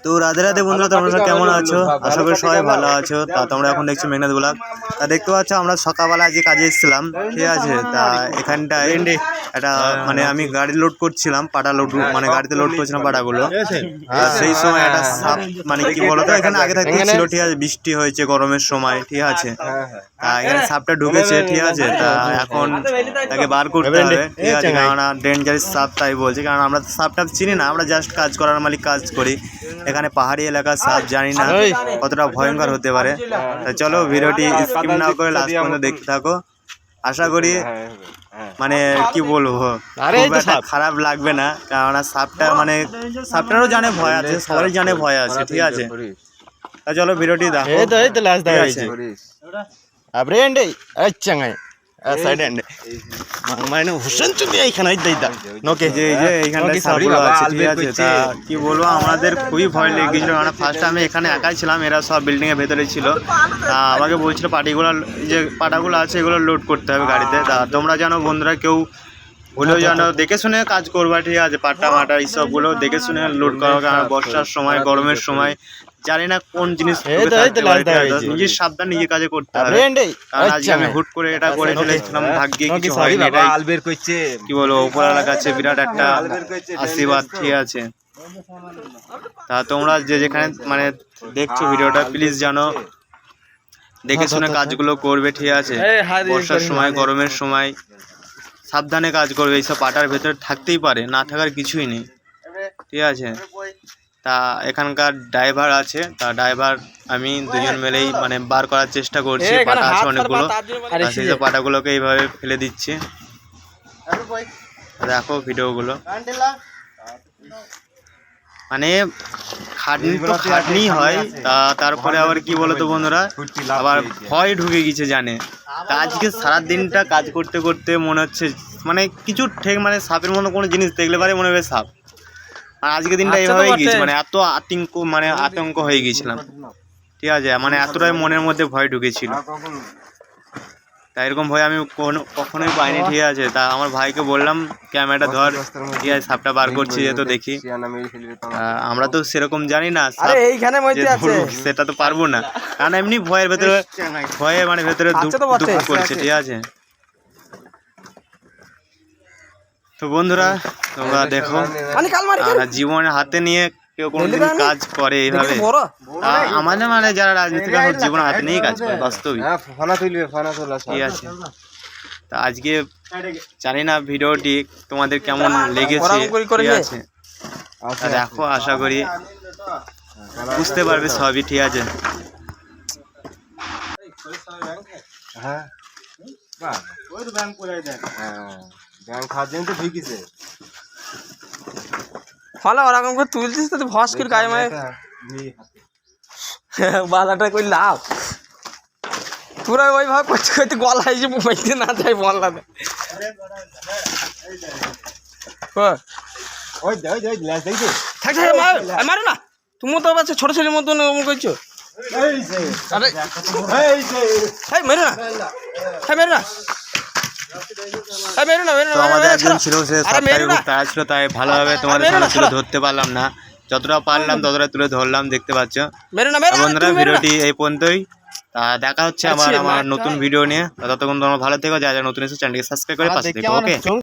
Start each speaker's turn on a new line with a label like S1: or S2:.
S1: তো রাধে রাধে বন্ধুরা, তোমরা কেমন আছো? আশা করি সবাই ভালো আছো। তা তোমরা এখন দেখছো মেঘনাথ ব্লগ। তা দেখতে পাচ্ছ আমরা সকালবেলা আজকে কাজে এসেছিলাম, ঠিক আছে। তা এখানটায় একটা মানে আমি গাড়ি লোড করছিলাম, পাটা লোড মানে গাড়িতে লোড করছিলাম পাটাগুলো। সেই সময় একটা সাপ মানে কি বলতো এখানে আগে থাকতে ছিল, ঠিক আছে। বৃষ্টি হয়েছে গরমের সময়, ঠিক আছে। তা এখানে সাপটা ঢুকেছে, ঠিক আছে। তা এখন তাকে বার করতে হবে, ঠিক আছে। কারণ ডেঞ্জারাস সাপ তাই বলছে, কারণ আমরা সাপটা চিনি না, আমরা জাস্ট কাজ করার মালিক কাজ করি। এখানে পাহাড়ি এলাকার সাপ, জানি না কতটা ভয়ঙ্কর হতে পারে। তা চলো ভিডিওটি স্কিপ না করে লাস্ট পর্যন্ত দেখতে থাকো। আশা করি মানে কি বলবো, খুব একটা খারাপ লাগবে না, কারণ সাপটা মানে সাপটারও জানে ভয় আছে, সবারই জানে ভয় আছে, ঠিক আছে। তা চলো ভিডিওটি দেখো। মানে হোসেন চুপি এইখানে কি বলবো, আমাদের খুবই ভয় লেগে গেছিল। কারণ ফার্স্টে আমি এখানে একাই ছিলাম, এরা সব বিল্ডিং এর ভেতরে ছিল। আমাকে বলছিল পাটাগুলো আছে এগুলো লোড করতে হবে গাড়িতে। তা তোমরা জানো বন্ধুরা, কেউ হলেও জানো দেখে শুনে কাজ করবা, ঠিক আছে। পাটা মাটা এইসবগুলো দেখে শুনে লোড করা, কারণ বর্ষার সময় গরমের সময় জানি না কোন জিনিস নিজের সাবধান নিজে কাজে করতে হবে। কারণ আজকে আমি হুট করে এটা করে ফেলেছিলাম, ভাগ্যে কিছু হয়নি। কি বলবো, উপরওয়ালার কাছে বিরাট একটা আশীর্বাদ, ঠিক আছে। তা তোমরা যে যেখানে মানে দেখছো ভিডিওটা, প্লিজ জানো দেখে শুনে কাজগুলো করবে, ঠিক আছে। বর্ষার সময় গরমের সময় সাবধানে কাজ করবে। এইসব পাটার ভেতরে থাকতেই পারে, না থাকার কিছুই নেই, ঠিক আছে। তা এখানকার ড্রাইভার আছে, তা ড্রাইভার আমি দুজন মিলেই মানে বার করার চেষ্টা করছি। পাটা আছে অনেকগুলো, সেই সব পাটাগুলোকে এইভাবে ফেলে দিচ্ছি। দেখো ভিডিওগুলো, মানে খাটনি তো খাটনি হয়। তারপরে আবার কি বলতো বন্ধুরা, আবার ভয় ঢুকে গেছে জানে। তা আজকে সারা দিনটা কাজ করতে করতে মনে হচ্ছে মানে কিছু ঠিক মানে সাপের মতো কোনো জিনিস দেখলে পারে মনে হবে সাপ। আর আজকে দিনটা এইভাবেই গেছে, মানে এত আতঙ্ক হয়ে গিয়েছিলাম, ঠিক আছে। মানে এতটাই মনের মধ্যে ভয় ঢুকেছিল। তা এরকম ভয় আমি কখনোই পাইনি, ঠিক আছে। তা আমার ভাইকে বললাম ক্যামেরাটা ধর, ঠিক আছে, সাপটা বার করছি যেহেতু দেখি। আমরা তো সেরকম জানি না সেটা তো পারবো না, কারণ এমনি ভয়ের ভেতরে মানে ভেতরে দুঃখ করছে, ঠিক আছে। তো বন্ধুরা তোমরা দেখো, জীবনে হাতে নিয়ে কেউ কোনোদিন কাজ করে এইভাবে? আমাদের মানে যারা রাজনীতিবিদ জীবন হাতে নিয়েই কাজ করে বাস্তবিক, ঠিক আছে। তা আজকে জানি না ভিডিওটি তোমাদের কেমন লেগেছে, ঠিক আছে। দেখো আশা করি বুঝতে পারবে সবই, ঠিক আছে।
S2: ফলে ওরকম করে তুলছিস তো ভস করে গায়ে মায়ে বালাটা কই লাভ পুরো ওইভাবে করতে করতে গলায় যে বইতে না যায় বললাতে মারো না, তুমি তো আবার ছোট ছেলের মতন ওরকম করছো। মেরো না, মেরো না।
S1: আমাদের একজন ছিল, সে সাপটাকে খুব তাড়া ছিল, তাই ভালোভাবে তোমাদের সামনে তুলে ধরতে পারলাম না। যতটা পারলাম ততটা তুলে ধরলাম, দেখতে পাচ্ছ বন্ধুরা। ভিডিওটি এই পর্যন্তই। তা দেখা হচ্ছে আমার নতুন ভিডিও নিয়ে। ততক্ষণ তোমরা ভালো থেকো, যা যা নতুন এসে চ্যানেলকে সাবস্ক্রাইব করে পাশে থেকো, ওকে।